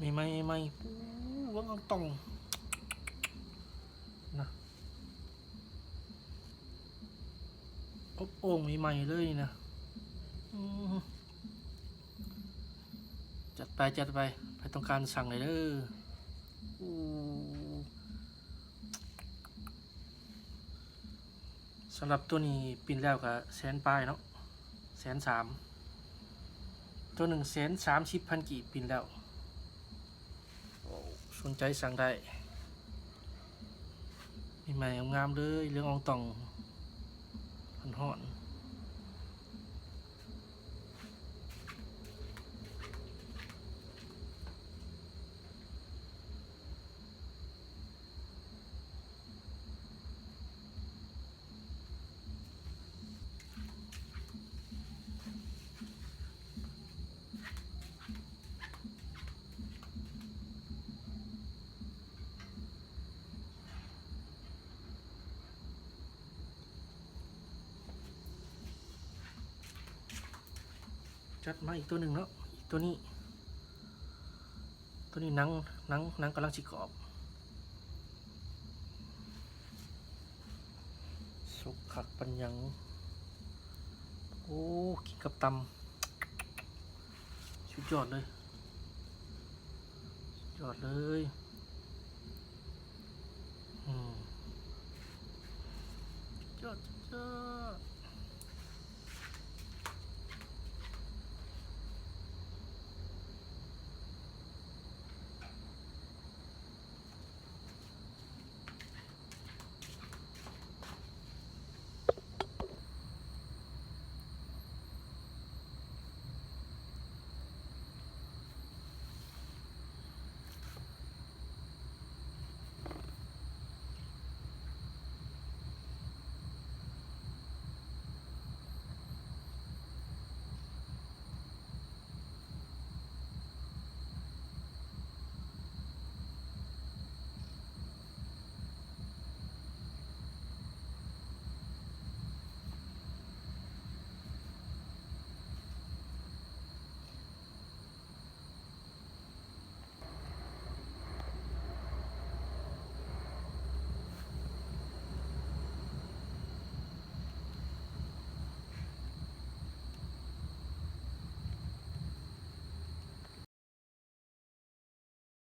ไม่ว่างตรงนะอบโอ่งใหม่เลยนะจัดไปต้องการสั่งเลยเด้อสำหรับตัวนี้ปินแล้วกับ100,000เนาะ130,000ตัว130,000กีบปินแล้วสนใจสั่งได้ใหม่ๆงามเลยเรื่องอองตองห่อนจัดมาอีกตัวหนึ่งเนาะอีกตัวนี้หนังกำลังสิกรอบสุกขักปัญญังโอ้กินกับตำสุดยอดเลยยอดเลยยอด